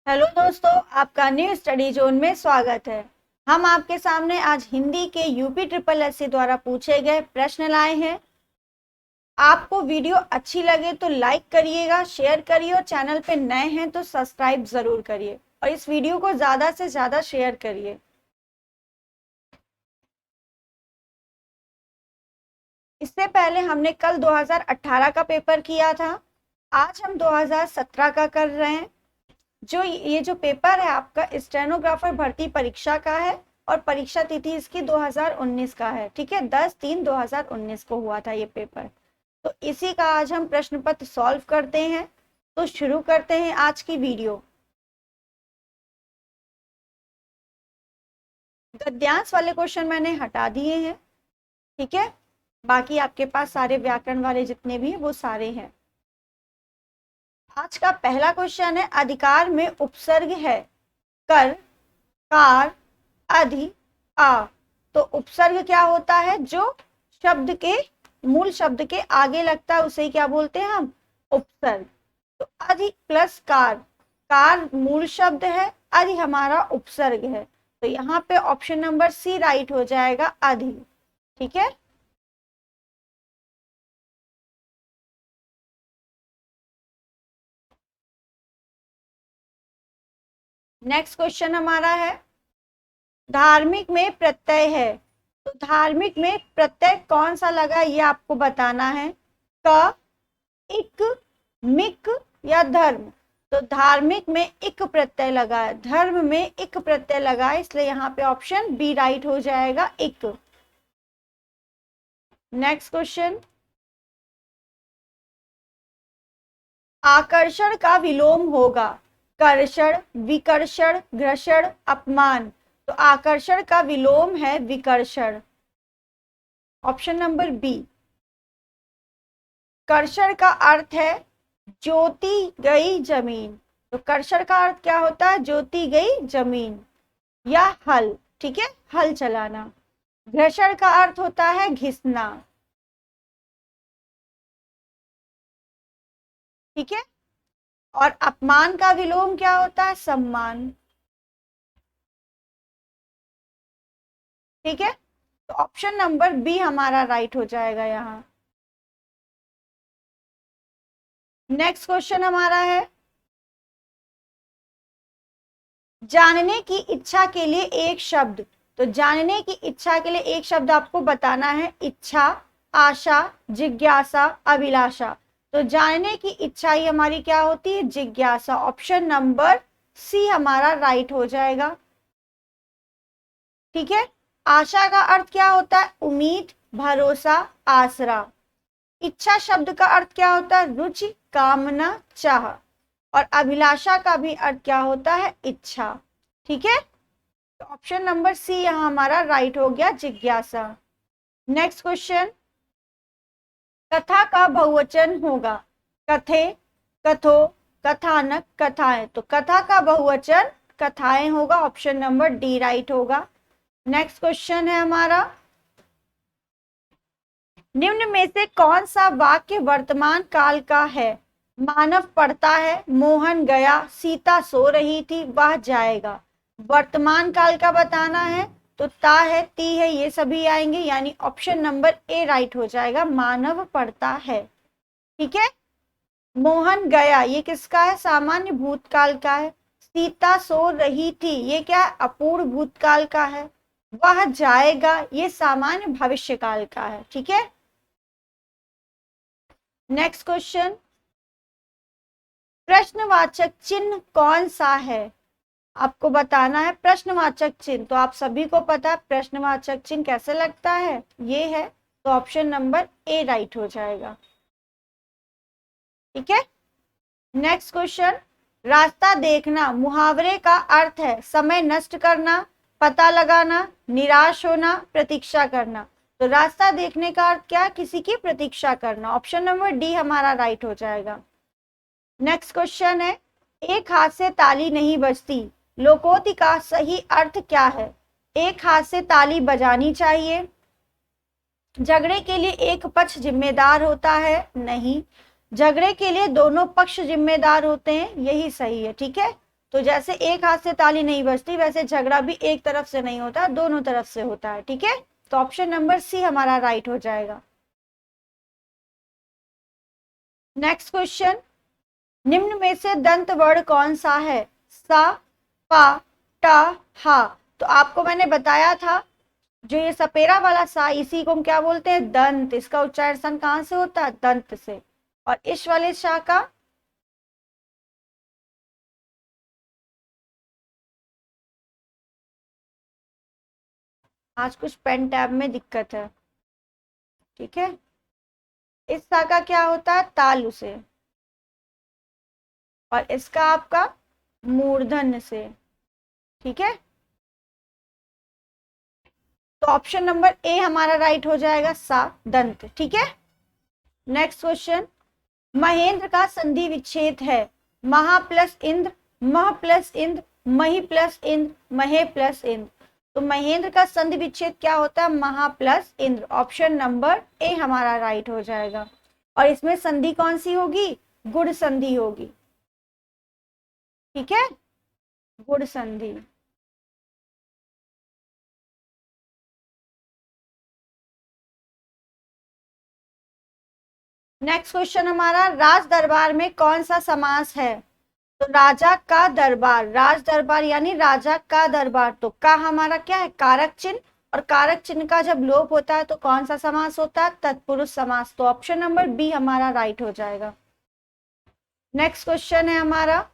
Hello दोस्तों, आपका new study zone में स्वागत है। हम आपके सामने आज हिंदी के यूपी ट्रिपल एससी द्वारा पूछे गए प्रश्न लाए हैं। आपको वीडियो अच्छी लगे तो लाइक करिएगा, शेयर करिए और चैनल पे नए हैं तो सब्सक्राइब जरूर करिए और इस वीडियो को ज्यादा से ज्यादा शेयर करिए। इससे पहले हमने कल 2018 का पेपर किया था, आज हम 2017 का कर रहे हैं। ये जो पेपर है आपका स्टेनोग्राफर भर्ती परीक्षा का है और परीक्षा तिथि इसकी 2019 का है। ठीक है, 10/3/2019 को हुआ था ये पेपर। तो इसी का आज हम प्रश्न पत्र सॉल्व करते हैं। तो शुरू करते हैं आज की वीडियो। गद्यांश वाले क्वेश्चन मैंने हटा दिए हैं। ठीक है, बाकी आपके पास सारे व्याकरण वाले जितने भी हैं वो सारे हैं। आज का पहला क्वेश्चन है, अधिकार में उपसर्ग है कर, कार, अधि, आ। तो उपसर्ग क्या होता है? जो शब्द के मूल शब्द के आगे लगता है उसे क्या बोलते हैं हम? उपसर्ग। तो अधि प्लस कार, कार मूल शब्द है, अधि हमारा उपसर्ग है। तो यहाँ पे ऑप्शन नंबर सी राइट हो जाएगा, अधि। ठीक है, नेक्स्ट क्वेश्चन हमारा है, धार्मिक में प्रत्यय है। तो धार्मिक में प्रत्यय कौन सा लगा ये आपको बताना है। क, इक, मिक या धर्म। तो धार्मिक में इक प्रत्यय लगा है, धर्म में इक प्रत्यय लगा है, इसलिए यहाँ पे ऑप्शन बी राइट हो जाएगा, इक। नेक्स्ट क्वेश्चन, आकर्षण का विलोम होगा कर्षण, विकर्षण, घर्षण, अपमान। तो आकर्षण का विलोम है विकर्षण, ऑप्शन नंबर बी। कर्षण का अर्थ है जोती गई जमीन। तो कर्षण का अर्थ क्या होता है? जोती गई जमीन या हल। ठीक है, हल चलाना। घर्षण का अर्थ होता है घिसना। ठीक है, और अपमान का विलोम क्या होता है? सम्मान। ठीक है, तो ऑप्शन नंबर बी हमारा राइट हो जाएगा यहाँ। नेक्स्ट क्वेश्चन हमारा है, जानने की इच्छा के लिए एक शब्द। तो जानने की इच्छा के लिए एक शब्द आपको बताना है, इच्छा, आशा, जिज्ञासा, अभिलाषा। तो जानने की इच्छा ही हमारी क्या होती है? जिज्ञासा। ऑप्शन नंबर सी हमारा राइट हो जाएगा। ठीक है, आशा का अर्थ क्या होता है? उम्मीद, भरोसा, आसरा। इच्छा शब्द का अर्थ क्या होता है? रुचि, कामना, चाह। और अभिलाषा का भी अर्थ क्या होता है? इच्छा। ठीक है, तो ऑप्शन नंबर सी यहाँ हमारा राइट हो गया, जिज्ञासा। नेक्स्ट क्वेश्चन, कथा का बहुवचन होगा कथे, कथो, कथानक, कथाएं। तो कथा का बहुवचन कथाएं होगा, ऑप्शन नंबर डी राइट होगा। नेक्स्ट क्वेश्चन है हमारा, निम्न में से कौन सा वाक्य वर्तमान काल का है? मानव पढ़ता है, मोहन गया, सीता सो रही थी, वह जाएगा। वर्तमान काल का बताना है तो ता है, ती है, ये सभी आएंगे, यानी ऑप्शन नंबर ए राइट हो जाएगा, मानव पढ़ता है। ठीक है, मोहन गया ये किसका है? सामान्य भूतकाल का है। सीता सो रही थी ये क्या है? अपूर्व भूतकाल का है। वह जाएगा ये सामान्य भविष्यकाल का है। ठीक है, नेक्स्ट क्वेश्चन, प्रश्नवाचक चिन्ह कौन सा है? आपको बताना है प्रश्नवाचक चिन्ह। तो आप सभी को पता है प्रश्नवाचक चिन्ह कैसे लगता है, ये है। तो ऑप्शन नंबर ए राइट हो जाएगा। ठीक है, नेक्स्ट क्वेश्चन, रास्ता देखना मुहावरे का अर्थ है समय नष्ट करना, पता लगाना, निराश होना, प्रतीक्षा करना। तो रास्ता देखने का अर्थ क्या? किसी की प्रतीक्षा करना। ऑप्शन नंबर डी हमारा राइट हो जाएगा। नेक्स्ट क्वेश्चन है, एक हाथ से ताली नहीं बजती लोकोक्ति का सही अर्थ क्या है? एक हाथ से ताली बजानी चाहिए, झगड़े के लिए एक पक्ष जिम्मेदार होता है, नहीं, झगड़े के लिए दोनों पक्ष जिम्मेदार होते हैं, यही सही है। ठीक है, तो जैसे एक हाथ से ताली नहीं बजती, वैसे झगड़ा भी एक तरफ से नहीं होता, दोनों तरफ से होता है। ठीक है, तो ऑप्शन नंबर सी हमारा राइट हो जाएगा। नेक्स्ट क्वेश्चन, निम्न में से दंत वर्ण कौन सा है? सा, पा, टा, हा। तो आपको मैंने बताया था, जो ये सपेरा वाला सा, इसी को हम क्या बोलते हैं? दंत। इसका उच्चारण कहां से होता है? दंत से। और इस वाले शा का आज कुछ पेन टैब में दिक्कत है। ठीक है, इस सा का क्या होता है? तालु से। और इसका आपका मूर्धन्य से। ठीक है, तो ऑप्शन नंबर ए हमारा राइट हो जाएगा, सा, दंत। ठीक है, नेक्स्ट क्वेश्चन, महेंद्र का संधि विच्छेद है महा प्लस इंद्र, मह प्लस इंद्र, मही प्लस इंद्र, महे प्लस इंद्र। तो महेंद्र का संधि विच्छेद क्या होता है? महा plus Indra. Option number A हमारा राइट हो जाएगा। और इसमें संधि कौन सी होगी? गुण संधि होगी। ठीक है, गुण संधि। नेक्स्ट क्वेश्चन हमारा, राज दरबार में कौन सा समास है? तो राजा का दरबार, राज दरबार यानी राजा का दरबार। तो का हमारा क्या है? कारक चिन्ह। और कारक चिन्ह का जब लोप होता है तो कौन सा समास होता है? तत्पुरुष समास। तो ऑप्शन नंबर बी हमारा राइट हो जाएगा। नेक्स्ट क्वेश्चन है हमारा,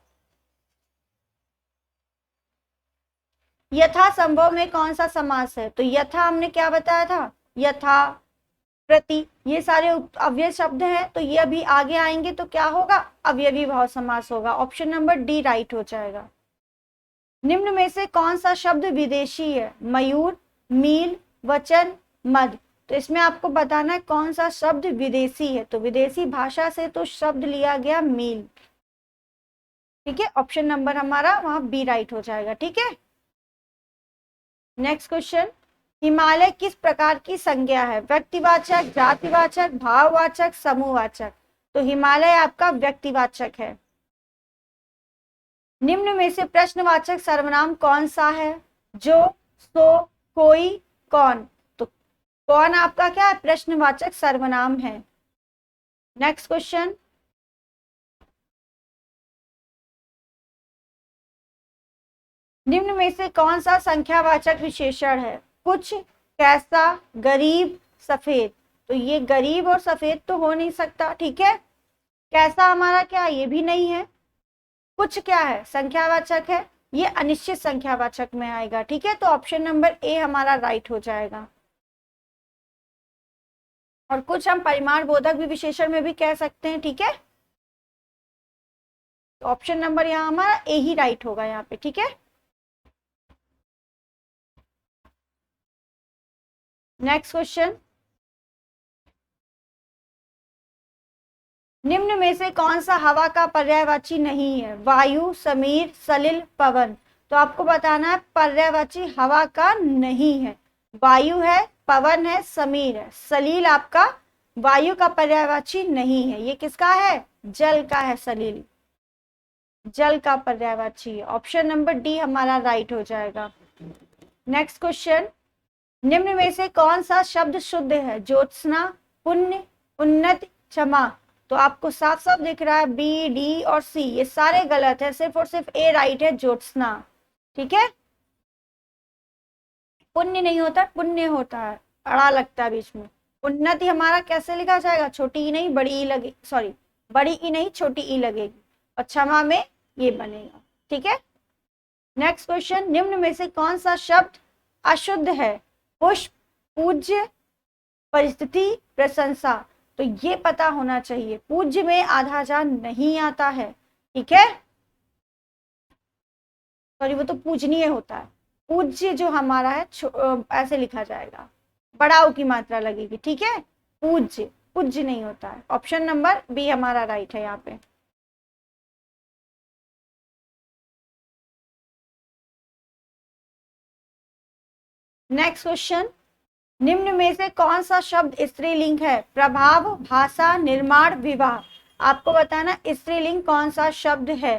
यथा संभव में कौन सा समास है? तो यथा हमने क्या बताया था? यथा, प्रति, ये सारे अव्यय शब्द हैं, तो ये अभी आगे आएंगे तो क्या होगा? अवयवी भाव समास होगा। ऑप्शन नंबर डी राइट हो जाएगा। निम्न में से कौन सा शब्द विदेशी है? मयूर, मील, वचन, मद। तो इसमें आपको बताना है कौन सा शब्द विदेशी है। तो विदेशी भाषा से तो शब्द लिया गया मील। ठीक है, ऑप्शन नंबर हमारा वहां बी राइट हो जाएगा। ठीक है, नेक्स्ट क्वेश्चन, हिमालय किस प्रकार की संज्ञा है? व्यक्तिवाचक, जातिवाचक, भाववाचक, समूहवाचक। तो हिमालय आपका व्यक्तिवाचक है। निम्न में से प्रश्नवाचक सर्वनाम कौन सा है? जो, सो, कोई, कौन। तो कौन आपका क्या है? प्रश्नवाचक सर्वनाम है। नेक्स्ट क्वेश्चन, निम्न में से कौन सा संख्यावाचक विशेषण है? कुछ, कैसा, गरीब, सफेद। तो ये गरीब और सफेद तो हो नहीं सकता। ठीक है, कैसा हमारा क्या? ये भी नहीं है। कुछ क्या है? संख्यावाचक है, ये अनिश्चित संख्यावाचक में आएगा। ठीक है, तो ऑप्शन नंबर ए हमारा राइट हो जाएगा। और कुछ हम परिमाण बोधक भी विशेषण में भी कह सकते हैं। ठीक है, तो ऑप्शन नंबर यहाँ हमारा ए ही राइट होगा यहाँ पे। ठीक है, नेक्स्ट क्वेश्चन, निम्न में से कौन सा हवा का पर्यायवाची नहीं है? वायु, समीर, सलिल, पवन। तो आपको बताना है पर्यायवाची हवा का नहीं है। वायु है, पवन है, समीर है। सलील आपका वायु का पर्यायवाची नहीं है। ये किसका है? जल का है। सलील जल का पर्यायवाची है। ऑप्शन नंबर डी हमारा राइट हो जाएगा। नेक्स्ट क्वेश्चन, निम्न में से कौन सा शब्द शुद्ध है? ज्योत्सना, पुण्य, उन्नति, क्षमा। तो आपको साफ साफ दिख रहा है बी, डी और सी ये सारे गलत है, सिर्फ और सिर्फ ए राइट है, ज्योत्सना। ठीक है, पुण्य नहीं होता, पुण्य होता है, अड़ा लगता है बीच में। उन्नति हमारा कैसे लिखा जाएगा? छोटी ई नहीं बड़ी ई लगे, सॉरी बड़ी ई नहीं छोटी ई लगेगी। और क्षमा में ये बनेगा। ठीक है, नेक्स्ट क्वेश्चन, निम्न में से कौन सा शब्द अशुद्ध है? पुष्प, पूज्य, परिस्थिति, प्रशंसा। तो ये पता होना चाहिए, पूज्य में आधा जान नहीं आता है। ठीक है, सॉरी वो तो पूजनीय होता है। पूज्य जो हमारा है ऐसे लिखा जाएगा, बड़ाऊ की मात्रा लगेगी। ठीक है, पूज्य पूज्य नहीं होता है। ऑप्शन नंबर बी हमारा राइट है यहाँ पे। नेक्स्ट क्वेश्चन, निम्न में से कौन सा शब्द स्त्रीलिंग है? प्रभाव, भाषा, निर्माण, विवाह। आपको बताना स्त्रीलिंग कौन सा शब्द है?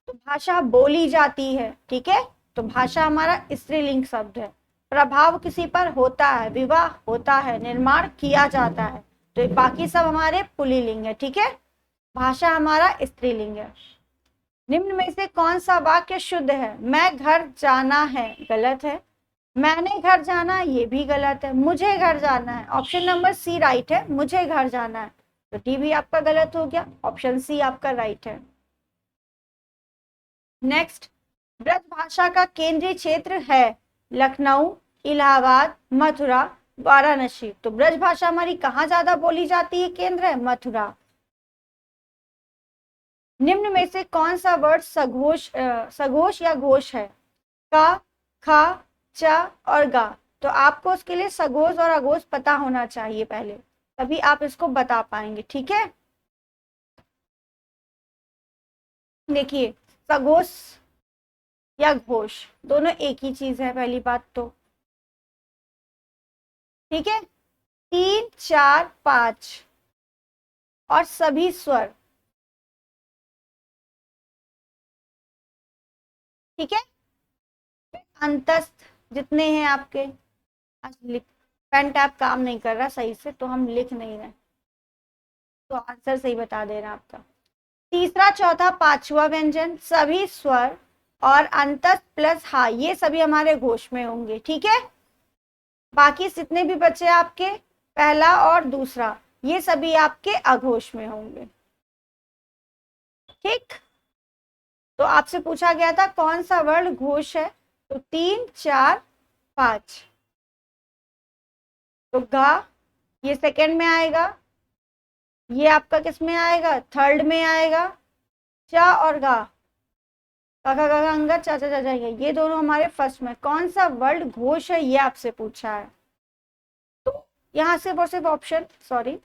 तो भाषा बोली जाती है, ठीक है। तो भाषा हमारा स्त्रीलिंग शब्द है। प्रभाव किसी पर होता है, विवाह होता है, निर्माण किया जाता है, तो ये बाकी सब हमारे पुल्लिंग है, ठीक है। भाषा हमारा स्त्रीलिंग है। निम्न में से कौन सा वाक्य शुद्ध है? मैं घर जाना है, गलत है। मैंने घर जाना, ये भी गलत है। मुझे घर जाना है, ऑप्शन नंबर सी राइट है, मुझे घर जाना है, तो डी भी आपका गलत हो गया, ऑप्शन सी आपका राइट है। नेक्स्ट, ब्रज भाषा का केंद्रीय क्षेत्र है लखनऊ, इलाहाबाद, मथुरा, वाराणसी। तो ब्रज भाषा हमारी कहाँ ज्यादा बोली जाती है? केंद्र है मथुरा। निम्न में से कौन सा वर्ड सघोष या घोष है? का, खा, चा और गा। तो आपको उसके लिए सघोष और अघोष पता होना चाहिए पहले, तभी आप इसको बता पाएंगे, ठीक है। देखिए, सघोष या घोष दोनों एक ही चीज है, पहली बात तो, ठीक है। 3, 4, 5 और सभी स्वर, ठीक है। अंतस्थ जितने हैं आपके, आज लिख, पेन टैब काम नहीं कर रहा सही से, तो हम लिख नहीं रहे, तो आंसर सही बता दे रहा आपका। तीसरा, चौथा, पांचवा व्यंजन, सभी स्वर और अंतस्थ प्लस हा, ये सभी हमारे घोष में होंगे, ठीक है। बाकी जितने भी बचे आपके, पहला और दूसरा, ये सभी आपके अघोष में होंगे, ठीक। तो आपसे पूछा गया था कौन सा वर्ण घोष है, तो 3, 4, 5। तो गा ये सेकंड में आएगा, ये आपका किस में आएगा? थर्ड में आएगा। चा और गा, काका काका अंगद, चाचा चाचा, ये दोनों हमारे फर्स्ट में। कौन सा वर्ड घोष है, ये आपसे पूछा है, तो यहाँ सिर्फ और सिर्फ ऑप्शन, सॉरी,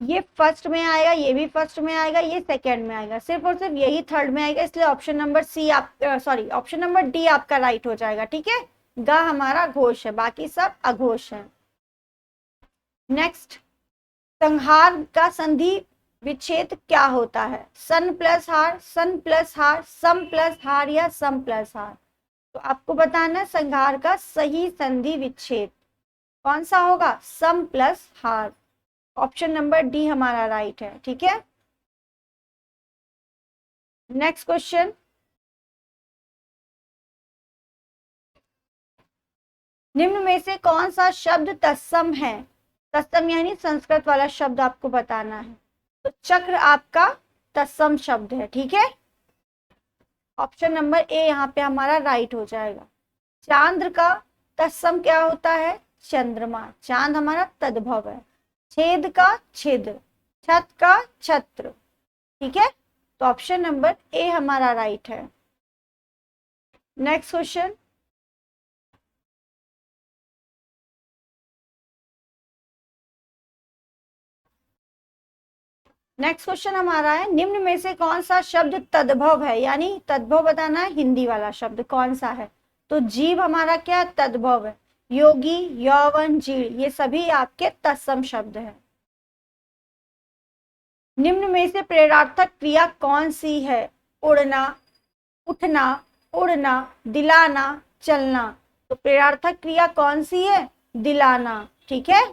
ये फर्स्ट में आएगा, ये भी फर्स्ट में आएगा, ये सेकंड में आएगा, सिर्फ और सिर्फ यही थर्ड में आएगा, इसलिए ऑप्शन नंबर सी आप सॉरी ऑप्शन नंबर डी आपका राइट हो जाएगा, ठीक है। गा हमारा घोष है, बाकी सब अघोष है। नेक्स्ट, संहार का संधि विच्छेद क्या होता है? सन प्लस हार, सन प्लस हार, सम प्लस हार या सम प्लस हार। तो आपको बताना है संहार का सही संधि विच्छेद कौन सा होगा? सम प्लस हार, ऑप्शन नंबर डी हमारा राइट है, ठीक है। नेक्स्ट क्वेश्चन, निम्न में से कौन सा शब्द तत्सम है? तत्सम यानी संस्कृत वाला शब्द आपको बताना है, तो चक्र आपका तत्सम शब्द है, ठीक है। ऑप्शन नंबर ए यहाँ पे हमारा राइट हो जाएगा। चांद्र का तत्सम क्या होता है? चंद्रमा, चांद हमारा तद्भव है। छेद का छिद्र, छत का छत्र, ठीक है। तो ऑप्शन नंबर ए हमारा राइट है। नेक्स्ट क्वेश्चन, नेक्स्ट क्वेश्चन हमारा है, निम्न में से कौन सा शब्द तद्भव है? यानी तद्भव बताना है, हिंदी वाला शब्द कौन सा है? तो जीव हमारा क्या तद्भव है। योगी, यौवन, जीव, ये सभी आपके तत्सम शब्द हैं। निम्न में से प्रेरणार्थक क्रिया कौन सी है? उड़ना, उठना, उड़ना, दिलाना, चलना। तो प्रेरणार्थक क्रिया कौन सी है? दिलाना, ठीक है।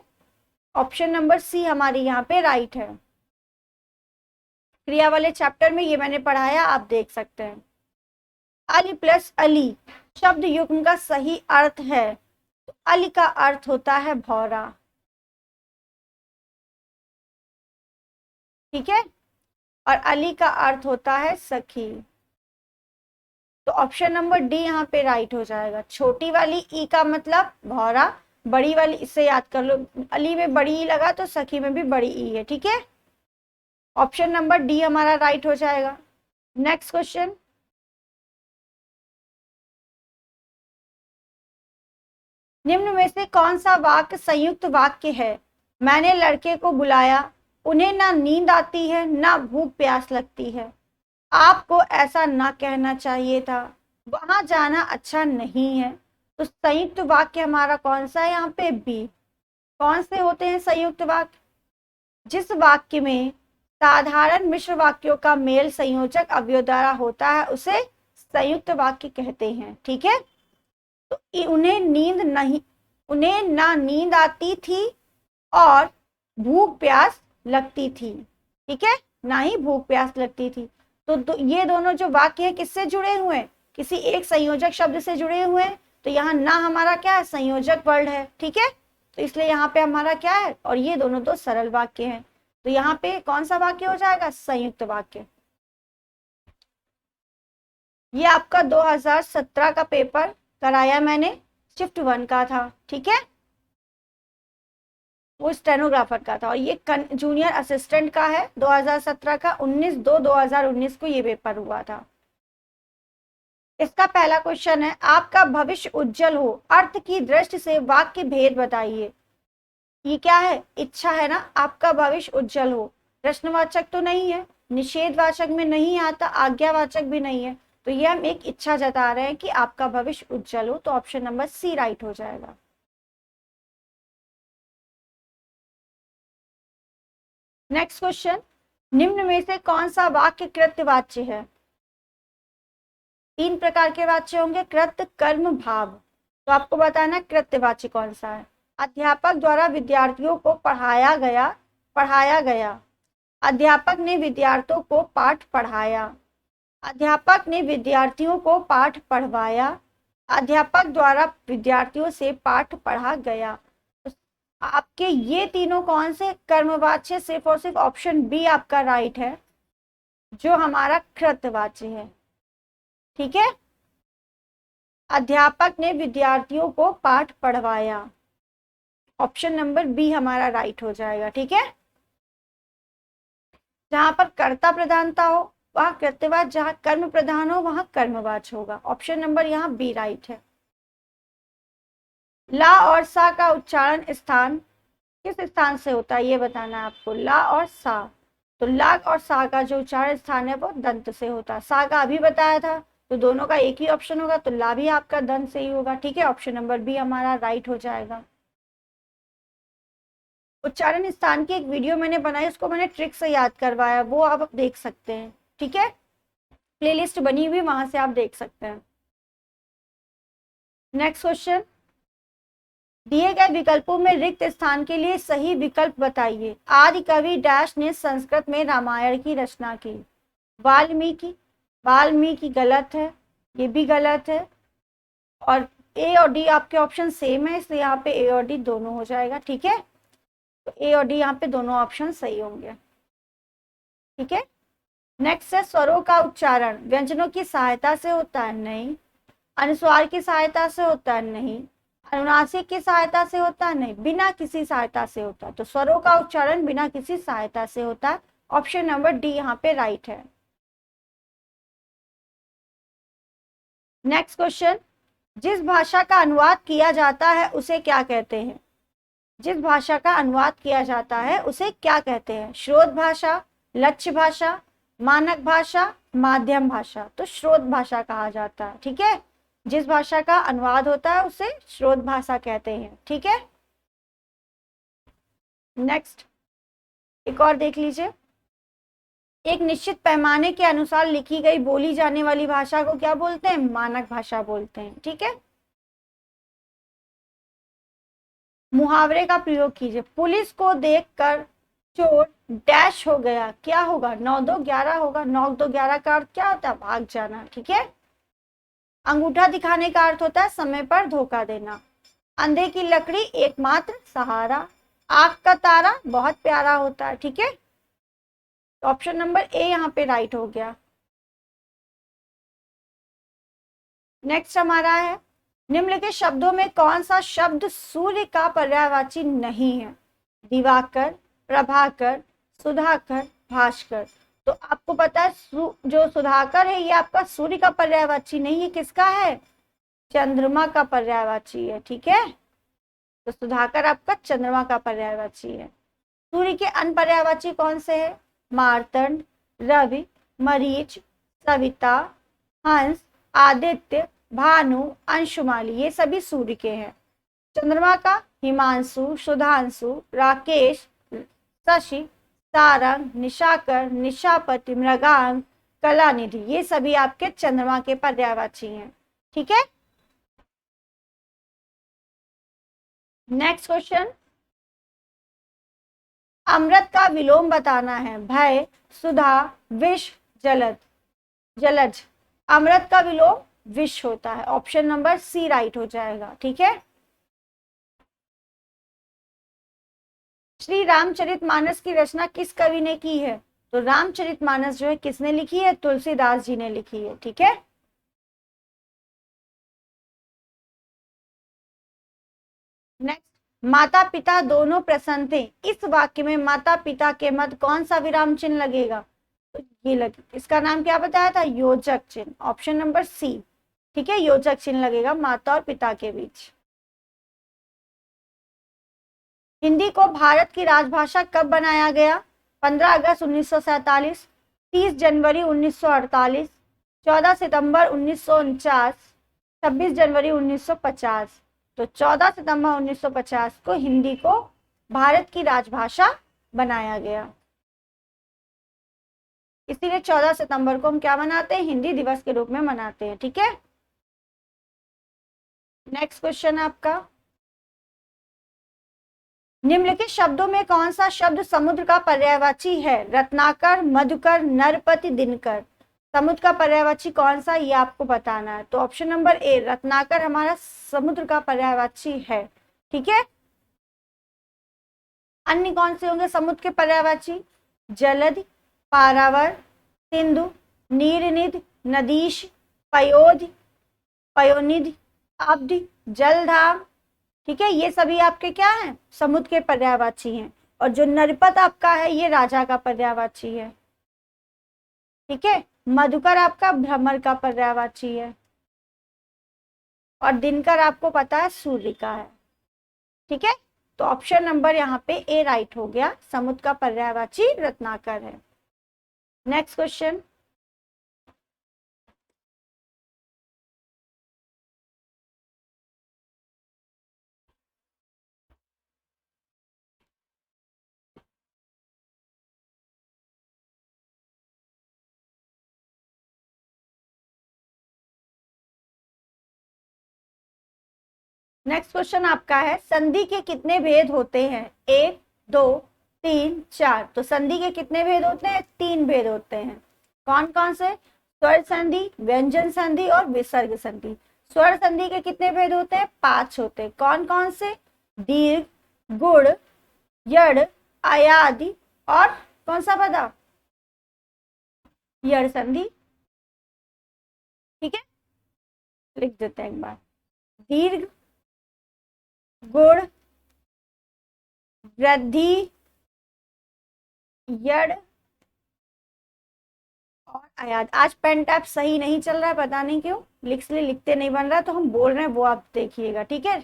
ऑप्शन नंबर सी हमारी यहाँ पे राइट है। क्रिया वाले चैप्टर में ये मैंने पढ़ाया, आप देख सकते हैं। अली प्लस अली शब्द युग्म का सही अर्थ है, तो अली का अर्थ होता है भौरा, ठीक है, और अली का अर्थ होता है सखी। तो ऑप्शन नंबर डी यहाँ पे राइट हो जाएगा। छोटी वाली ई का मतलब भौरा, बड़ी वाली इससे याद कर लो, अली में बड़ी ई लगा तो सखी में भी बड़ी ई है, ठीक है। ऑप्शन नंबर डी हमारा राइट हो जाएगा। नेक्स्ट क्वेश्चन, निम्न में से कौन सा वाक्य संयुक्त वाक्य है? मैंने लड़के को बुलाया, उन्हें ना नींद आती है ना भूख प्यास लगती है, आपको ऐसा ना कहना चाहिए था, वहां जाना अच्छा नहीं है। तो संयुक्त वाक्य हमारा कौन सा है यहाँ पे? बी। कौन से होते हैं संयुक्त वाक्य? जिस वाक्य में साधारण मिश्र वाक्यों का मेल संयोजक अवयव द्वारा होता है उसे संयुक्त वाक्य कहते हैं। ठीक है, तो उन्हें ना नींद आती थी और भूख प्यास लगती थी। ठीक है, ना ही भूख प्यास लगती थी। तो ये दोनों जो वाक्य है किससे जुड़े हुए हैं, किसी एक संयोजक शब्द से जुड़े हुए हैं। तो यहाँ ना हमारा क्या है, संयोजक वर्ड है। ठीक है, तो इसलिए यहाँ पे हमारा क्या है, और ये दोनों तो सरल वाक्य हैं। तो यहाँ पे कौन सा वाक्य हो जाएगा, संयुक्त वाक्य। ये आपका 2017 का पेपर कराया मैंने, शिफ्ट 1 का था। ठीक है, वो स्टेनोग्राफर का था, और ये जूनियर असिस्टेंट का है 2017 का। 19/2/2019 को ये पेपर हुआ था। इसका पहला क्वेश्चन है, आपका भविष्य उज्जवल हो अर्थ की दृष्टि से वाक्य भेद बताइए। ये क्या है, इच्छा है ना, आपका भविष्य उज्जवल हो। प्रश्नवाचक तो नहीं है, निषेधवाचक में नहीं आता, आज्ञावाचक भी नहीं है। तो ये हम एक इच्छा जता रहे हैं कि आपका भविष्य उज्जवल हो। तो ऑप्शन नंबर सी राइट हो जाएगा। नेक्स्ट क्वेश्चन, निम्न में से कौन सा वाक्य कृत्यवाच्य है। 3 प्रकार के वाच्य होंगे, कृत्य, कर्म, भाव। तो आपको बताना कृत्यवाच्य कौन सा है। अध्यापक द्वारा विद्यार्थियों को पढ़ाया गया। अध्यापक ने विद्यार्थियों को पाठ पढ़ाया। अध्यापक ने विद्यार्थियों को पाठ पढ़वाया। अध्यापक द्वारा विद्यार्थियों से पाठ पढ़ा गया। तो आपके ये तीनों कौन से कर्मवाच्य, सिर्फ और सिर्फ ऑप्शन बी आपका राइट है, जो हमारा कृत्यवाच्य है। ठीक है, अध्यापक ने विद्यार्थियों को पाठ पढ़वाया, ऑप्शन नंबर बी हमारा राइट हो जाएगा। ठीक है, जहां पर कर्ता प्रधानता हो वहां कृत्यवाच्य, जहां कर्म प्रधान हो वहां कर्मवाच्य होगा। ऑप्शन नंबर यहाँ बी राइट है। ला और सा का उच्चारण स्थान किस स्थान से होता है, ये बताना है आपको। ला और सा, तो ला और सा का जो उच्चारण स्थान है वो दंत से होता है। सा का अभी बताया था, तो दोनों का एक ही ऑप्शन होगा, तो ला भी आपका दंत से ही होगा। ठीक है, ऑप्शन नंबर बी हमारा राइट हो जाएगा। उच्चारण स्थान की एक वीडियो मैंने बनाई, उसको मैंने ट्रिक से याद करवाया, वो आप देख सकते हैं। ठीक है, प्लेलिस्ट बनी हुई, वहां से आप देख सकते हैं। नेक्स्ट क्वेश्चन, दिए गए विकल्पों में रिक्त स्थान के लिए सही विकल्प बताइए। आदि कवि डैश ने संस्कृत में रामायण की रचना की। वाल्मीकि, वाल्मीकि गलत है, ये भी गलत है। और ए और डी आपके ऑप्शन सेम है, इसलिए यहाँ पे ए और डी दोनों हो जाएगा। ठीक है, तो ए और डी यहाँ पे दोनों ऑप्शन सही होंगे। ठीक है, नेक्स्ट है, स्वरों का उच्चारण व्यंजनों की सहायता से होता है, नहीं। अनुस्वार की सहायता से होता है, नहीं। अनुनासिक की सहायता से होता है, नहीं। बिना किसी सहायता से होता है। तो स्वरों का उच्चारण बिना किसी सहायता से होता है, ऑप्शन नंबर डी यहाँ पे राइट है। नेक्स्ट क्वेश्चन, जिस भाषा का अनुवाद किया जाता है उसे क्या कहते हैं। जिस भाषा का अनुवाद किया जाता है उसे क्या कहते हैं। स्रोत भाषा, लक्ष्य भाषा, मानक भाषा, माध्यम भाषा। तो स्रोत भाषा कहा जाता है। ठीक है, जिस भाषा का अनुवाद होता है उसे स्रोत भाषा कहते हैं। ठीक है, नेक्स्ट एक और देख लीजिए, एक निश्चित पैमाने के अनुसार लिखी गई बोली जाने वाली भाषा को क्या बोलते हैं, मानक भाषा बोलते हैं। ठीक है, मुहावरे का प्रयोग कीजिए। पुलिस को देखकर चोर डैश हो गया, क्या होगा, 9-2-11 होगा। 9-2-11 का अर्थ क्या होता है, भाग जाना। ठीक है, अंगूठा दिखाने का अर्थ होता है समय पर धोखा देना। अंधे की लकड़ी एकमात्र सहारा, आंख का तारा बहुत प्यारा होता है। ठीक है, ऑप्शन नंबर ए यहाँ पे राइट हो गया। नेक्स्ट हमारा है, निम्नलिखित शब्दों में कौन सा शब्द सूर्य का पर्यायवाची नहीं है। दिवाकर, प्रभाकर, सुधाकर, भास्कर। तो आपको पता है जो सुधाकर है ये आपका सूर्य का पर्यायवाची नहीं है, किसका है, चंद्रमा का पर्यायवाची है। ठीक है, तो सुधाकर आपका चंद्रमा का पर्यायवाची है। सूर्य के अन्य पर्यायवाची कौन से है, मार्तंड, रवि, मरीच, सविता, हंस, आदित्य, भानु, अंशुमाली, ये सभी सूर्य के हैं। चंद्रमा का हिमांशु, सुधांशु, राकेश, शशि, सारंग, निशाकर, निशापति, मृगांक, कलानिधि, ये सभी आपके चंद्रमा के पर्यायवाची हैं। ठीक है, नेक्स्ट क्वेश्चन, अमृत का विलोम बताना है। भय, सुधा, विष, जलद, जलज। अमृत का विलोम विष होता है, ऑप्शन नंबर सी राइट हो जाएगा। ठीक है, श्री रामचरितमानस की रचना किस कवि ने की है? तो रामचरितमानस जो है किसने लिखी है? तुलसीदास जी ने लिखी है। ठीक है, नेक्स्ट, माता पिता दोनों प्रसन्न थे, इस वाक्य में माता पिता के मध्य कौन सा विराम चिन्ह लगेगा? तो ये लगे, इसका नाम क्या बताया था? योजक चिन्ह, ऑप्शन नंबर सी। ठीक है, योजक चिन्ह लगेगा माता और पिता के बीच। हिंदी को भारत की राजभाषा कब बनाया गया? 15 अगस्त 1947, 30 जनवरी 1948, 14 सितंबर 1949, 26 जनवरी 1950। तो 14 सितंबर 1950 को हिंदी को भारत की राजभाषा बनाया गया, इसीलिए 14 सितंबर को हम क्या मनाते हैं? हिंदी दिवस के रूप में मनाते हैं। ठीक है, नेक्स्ट क्वेश्चन आपका, निम्नलिखित शब्दों में कौन सा शब्द समुद्र का पर्यायवाची है? रत्नाकर, मधुकर, नरपति, दिनकर। समुद्र का पर्यायवाची कौन सा, ये आपको बताना है। तो ऑप्शन नंबर ए रत्नाकर हमारा समुद्र का पर्यायवाची है। ठीक है, अन्य कौन से होंगे समुद्र के पर्यायवाची? जलधि, पारावर, सिंधु, नीरनिधि, नदीश, पयोधि, पयोनिधि, आब्धि, जलधाम। ठीक है, ये सभी आपके क्या हैं? समुद्र के पर्यायवाची हैं। और जो नरपत आपका है ये राजा का पर्यायवाची है। ठीक है, मधुकर आपका भ्रमर का पर्यायवाची है, और दिनकर आपको पता है सूर्य का है। ठीक है, तो ऑप्शन नंबर यहाँ पे ए राइट हो गया, समुद्र का पर्यायवाची रत्नाकर है। नेक्स्ट क्वेश्चन, नेक्स्ट क्वेश्चन आपका है, संधि के कितने भेद होते हैं? 1, 2, 3, 4। तो संधि के कितने भेद होते हैं? 3 भेद होते हैं। कौन कौन से? स्वर संधि, व्यंजन संधि और विसर्ग संधि। स्वर संधि के कितने भेद होते हैं? 5 होते हैं। कौन कौन से? दीर्घ, गुण, यड़, आयादि और कौन सा पदा? यड़ संधि। ठीक है, लिख देते हैं एक बार, दीर्घ, गुण, वृद्धि, यड़ और आयात। आज पेन टैप सही नहीं चल रहा है, पता नहीं क्यों, लिखते नहीं बन रहा, तो हम बोल रहे हैं वो आप देखिएगा। ठीक है,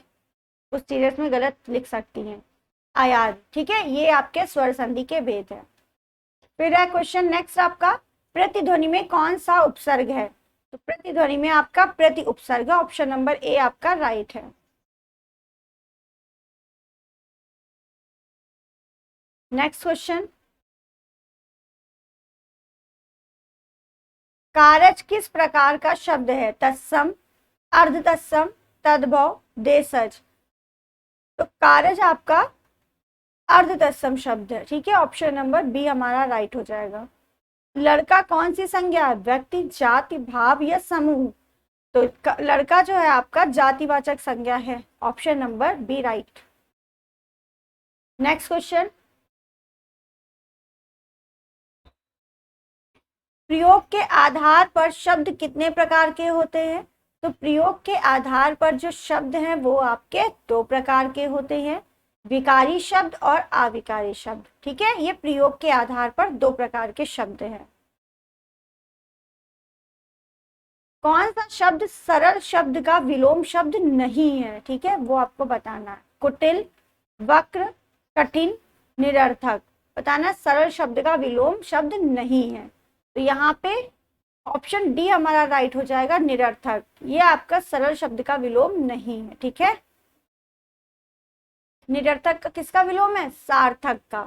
कुछ चीजें में गलत लिख सकती हैं। आयात, ठीक है, ये आपके स्वर संधि के भेद है। फिर है क्वेश्चन नेक्स्ट आपका, प्रतिध्वनि में कौन सा उपसर्ग है? तो प्रतिध्वनि में आपका प्रति उपसर्ग, ऑप्शन नंबर ए आपका राइट है। नेक्स्ट क्वेश्चन, कारज किस प्रकार का शब्द है? तत्सम, अर्ध तत्सम, तद्भव, देशज। तो कारज आपका अर्ध तत्सम शब्द है। ठीक है, ऑप्शन नंबर बी हमारा राइट हो जाएगा। लड़का कौन सी संज्ञा है? व्यक्ति, जाति, भाव या समूह। तो लड़का जो है आपका जातिवाचक संज्ञा है, option number B right. Next question, प्रयोग के आधार पर शब्द कितने प्रकार के होते हैं? तो प्रयोग के आधार पर जो शब्द हैं वो आपके 2 प्रकार के होते हैं, विकारी शब्द और अविकारी शब्द। ठीक है, ये प्रयोग के आधार पर 2 प्रकार के शब्द हैं। कौन सा शब्द सरल शब्द का विलोम शब्द नहीं है? ठीक है, वो आपको बताना है। कुटिल, वक्र, कठिन, निरर्थक। बताना सरल शब्द का विलोम शब्द नहीं है। तो यहाँ पे ऑप्शन डी हमारा राइट हो जाएगा, निरर्थक। ये आपका सरल शब्द का विलोम नहीं है। ठीक है, निरर्थक का किसका विलोम है? सार्थक का।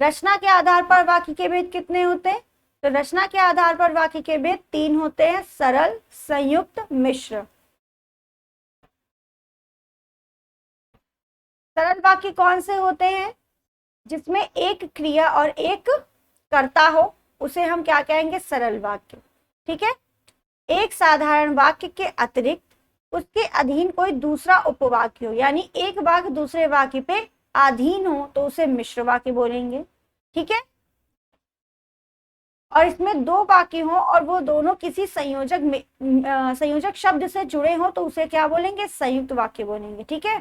रचना के आधार पर वाक्य के भेद कितने होते हैं? तो रचना के आधार पर वाक्य के भेद 3 होते हैं, सरल, संयुक्त, मिश्र। सरल वाक्य कौन से होते हैं? जिसमें एक क्रिया और एक कर्ता हो, उसे हम क्या कहेंगे? सरल वाक्य। ठीक है। एक साधारण वाक्य के अतिरिक्त उसके अधीन कोई दूसरा उपवाक्य हो, यानी एक वाक्य दूसरे वाक्य पे अधीन हो, तो उसे मिश्र वाक्य बोलेंगे। ठीक है। और इसमें दो वाक्य हो और वो दोनों किसी संयोजक में संयोजक शब्द से जुड़े हो, तो उसे क्या बोलेंगे? संयुक्त वाक्य बोलेंगे। ठीक है।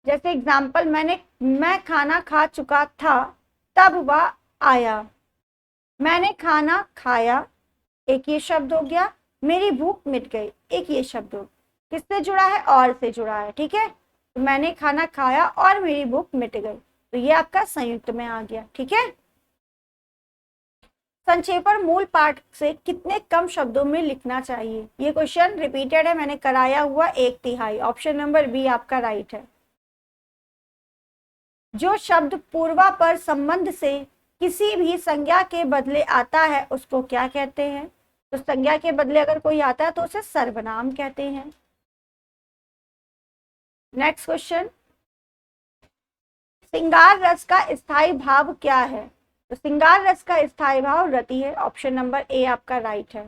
जैसे एग्जाम्पल, मैं खाना खा चुका था तब वह आया। मैंने खाना खाया, एक ये शब्द हो गया। मेरी भूख मिट गई, एक ये शब्द हो। किससे जुड़ा है? और से जुड़ा है। ठीक है। तो मैंने खाना खाया और मेरी भूख मिट गई, तो ये आपका संयुक्त में आ गया। ठीक है। संक्षेपण मूल पाठ से कितने कम शब्दों में लिखना चाहिए? ये क्वेश्चन रिपीटेड है, मैंने कराया हुआ 1/3। ऑप्शन नंबर बी आपका राइट है। जो शब्द पूर्वापर संबंध से किसी भी संज्ञा के बदले आता है उसको क्या कहते हैं? तो संज्ञा के बदले अगर कोई आता है तो उसे सर्वनाम कहते हैं। नेक्स्ट क्वेश्चन, श्रृंगार रस का स्थायी भाव क्या है? तो श्रृंगार रस का स्थायी भाव रति है। ऑप्शन नंबर ए आपका राइट है।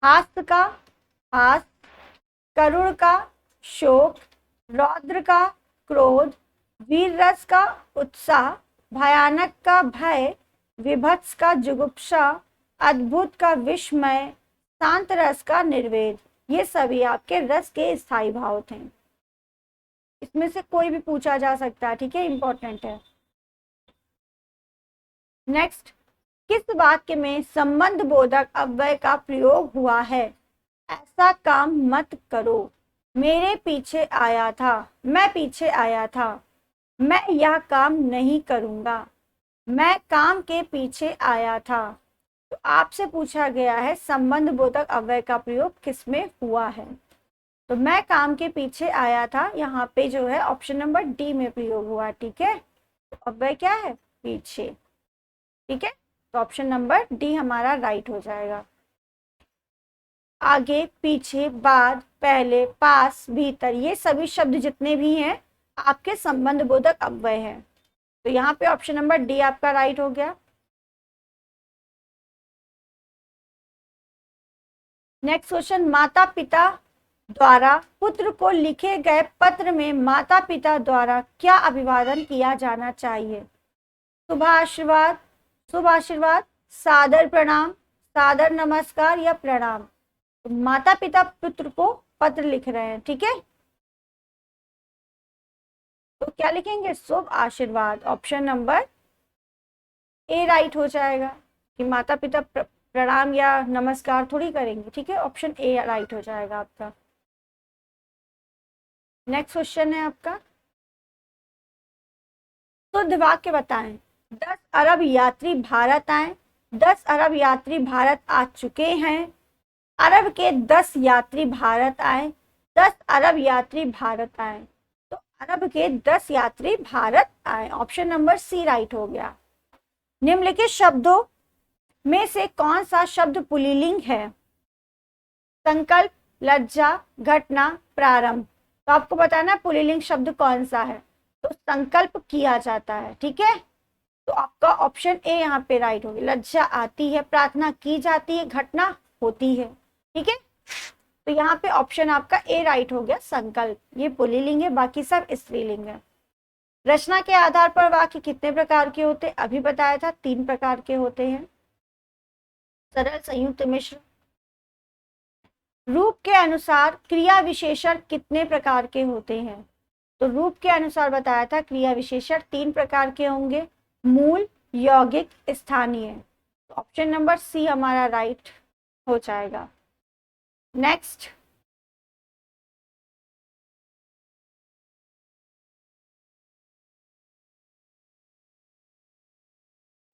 हास्य का हास, करुण का शोक, रौद्र का क्रोध, वीर रस का उत्साह, भयानक का भय, विभत्स का जुगुप्सा, अद्भुत का विस्मय, शांत रस का निर्वेद, ये सभी आपके रस के स्थायी भाव थे। इसमें से कोई भी पूछा जा सकता है। ठीक है, इंपॉर्टेंट है। नेक्स्ट, किस वाक्य में संबंध बोधक अव्यय का प्रयोग हुआ है? ऐसा काम मत करो, मेरे पीछे आया था, मैं पीछे आया था, मैं यह काम नहीं करूंगा, मैं काम के पीछे आया था। तो आपसे पूछा गया है संबंध बोधक अव्यय का प्रयोग किसमें हुआ है? तो मैं काम के पीछे आया था, यहाँ पे जो है ऑप्शन नंबर डी में प्रयोग हुआ। ठीक है। तो अव्यय क्या है? पीछे। ठीक है। तो ऑप्शन नंबर डी हमारा राइट हो जाएगा। आगे, पीछे, बाद, पहले, पास, भीतर, ये सभी शब्द जितने भी हैं आपके संबंध बोधक अव्यय हैं। तो यहाँ पे ऑप्शन नंबर डी आपका राइट हो गया। नेक्स्ट क्वेश्चन, माता पिता द्वारा पुत्र को लिखे गए पत्र में माता पिता द्वारा क्या अभिवादन किया जाना चाहिए? शुभ आशीर्वाद, शुभ आशीर्वाद, सादर प्रणाम, सादर नमस्कार या प्रणाम। तो माता पिता पुत्र को पत्र लिख रहे हैं। ठीक है। तो क्या लिखेंगे? शुभ आशीर्वाद। ऑप्शन नंबर ए राइट हो जाएगा कि माता पिता प्रणाम या नमस्कार थोड़ी करेंगे। ठीक है। ऑप्शन ए राइट हो जाएगा आपका। नेक्स्ट क्वेश्चन है आपका, शुद्ध वाक्य बताएं। 10 अरब यात्री भारत आए, 10 अरब यात्री भारत आ चुके हैं, अरब के 10 यात्री भारत आए, 10 अरब यात्री भारत आए। तो अरब के 10 यात्री भारत आए, ऑप्शन नंबर सी राइट हो गया। निम्नलिखित शब्दों में से कौन सा शब्द पुल्लिंग है? संकल्प, लज्जा, घटना, प्रारंभ। तो आपको बताना है पुल्लिंग शब्द कौन सा है। तो संकल्प किया जाता है। ठीक है। तो आपका ऑप्शन ए यहाँ पे राइट हो गया। लज्जा आती है, प्रार्थना की जाती है, घटना होती है। ठीक है। तो यहाँ पे ऑप्शन आपका ए राइट हो गया, संकल्प। ये पुल्लिंग है, बाकी सब स्त्रीलिंग है। रचना के आधार पर वाक्य कितने प्रकार के होते? अभी बताया था 3 प्रकार के होते हैं, सरल, संयुक्त, मिश्र। रूप के अनुसार क्रिया विशेषण कितने प्रकार के होते हैं? तो रूप के अनुसार बताया था क्रिया विशेषण 3 प्रकार के होंगे, मूल, यौगिक, स्थानीय। तो ऑप्शन नंबर सी हमारा राइट हो जाएगा। नेक्स्ट,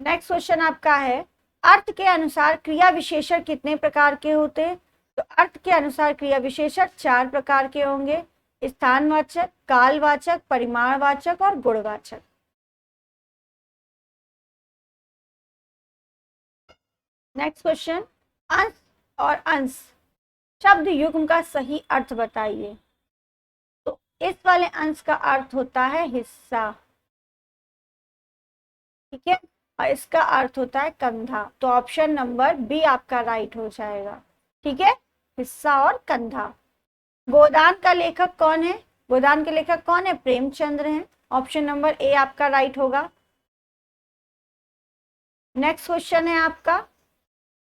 नेक्स्ट क्वेश्चन आपका है, अर्थ के अनुसार क्रिया विशेषण कितने प्रकार के होते हैं? तो अर्थ के अनुसार क्रिया विशेषण 4 प्रकार के होंगे, स्थानवाचक, कालवाचक, परिमाणवाचक और गुणवाचक। नेक्स्ट क्वेश्चन, अंश और अंश शब्द युग्म का सही अर्थ बताइए। तो इस वाले अंश का अर्थ होता है हिस्सा, ठीक है, और इसका अर्थ होता है कंधा। तो ऑप्शन नंबर बी आपका राइट हो जाएगा, ठीक है, हिस्सा और कंधा। गोदान का लेखक कौन है? गोदान के लेखक कौन है? प्रेमचंद्र हैं। ऑप्शन नंबर ए आपका राइट होगा। नेक्स्ट क्वेश्चन है आपका,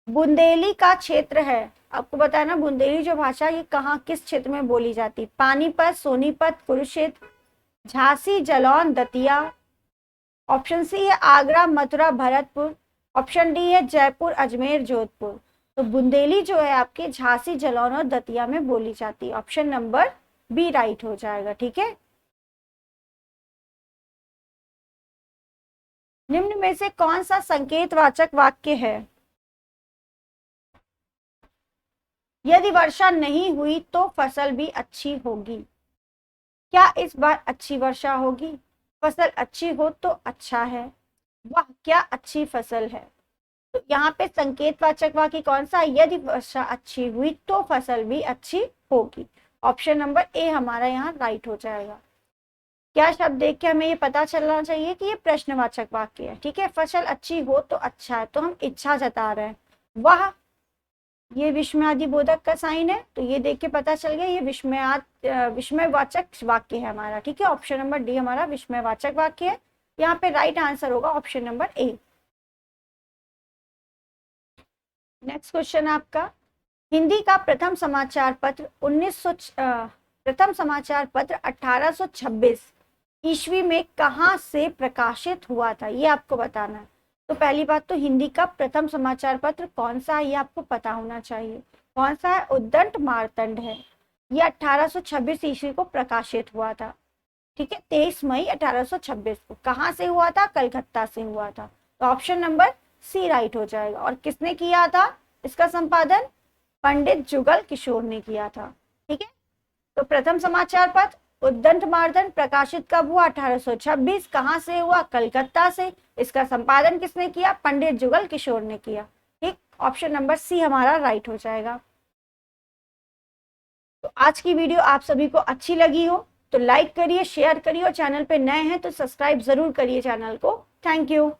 बुंदेली का क्षेत्र है, आपको बताया ना बुंदेली जो भाषा ये कहाँ किस क्षेत्र में बोली जाती? पानीपत, सोनीपत, कुरुक्षेत्र, झांसी, जालौन, दतिया। ऑप्शन सी है आगरा, मथुरा, भरतपुर। ऑप्शन डी है जयपुर, अजमेर, जोधपुर। तो बुंदेली जो है आपके झांसी, जालौन और दतिया में बोली जाती है। ऑप्शन नंबर बी राइट हो जाएगा, ठीक है। निम्न में से कौन सा संकेतवाचक वाक्य है? यदि वर्षा नहीं हुई तो फसल भी अच्छी होगी। क्या इस बार अच्छी वर्षा होगी? फसल अच्छी हो तो अच्छा है। वाह क्या अच्छी फसल है। तो यहाँ पे संकेतवाचक वाक्य कौन सा? यदि वर्षा अच्छी हुई तो फसल भी अच्छी होगी। ऑप्शन नंबर ए हमारा यहाँ राइट हो जाएगा। क्या शब्द देख के हमें ये पता चलना चाहिए कि ये प्रश्नवाचक वाक्य है, ठीक है। फसल अच्छी हो तो अच्छा है, तो हम इच्छा जता रहे हैं। वाह ये विस्मयादि बोधक का साइन है, तो ये देख के पता चल गया ये विस्मयवाचक वाक्य है हमारा, ठीक है। ऑप्शन नंबर डी हमारा विस्मयवाचक वाक्य है। यहाँ पे राइट आंसर होगा option number A. Next question आपका, हिंदी का प्रथम समाचार पत्र 1826 ईस्वी में कहाँ से प्रकाशित हुआ था, ये आपको बताना है। तो पहली बात तो हिंदी का प्रथम समाचार पत्र कौन सा है ये आपको पता होना चाहिए। कौन सा है? उद्दंड मार्तंड है। ये 1826 ईस्वी को प्रकाशित हुआ था, ठीक है, 23 मई 1826 को। कहाँ से हुआ था? कलकत्ता से हुआ था। तो ऑप्शन नंबर सी राइट हो जाएगा। और किसने किया था इसका संपादन? पंडित जुगल किशोर ने किया था, ठीक है। तो प्रथम समाचार पत्र उद्दंड मार्तंड प्रकाशित कब हुआ? 1826। कहाँ से हुआ? कलकत्ता से। इसका संपादन किसने किया? पंडित जुगल किशोर ने किया, ठीक। ऑप्शन नंबर सी हमारा राइट हो जाएगा। तो आज की वीडियो आप सभी को अच्छी लगी हो तो लाइक करिए, शेयर करिए, और चैनल पे नए हैं तो सब्सक्राइब जरूर करिए चैनल को। Thank you.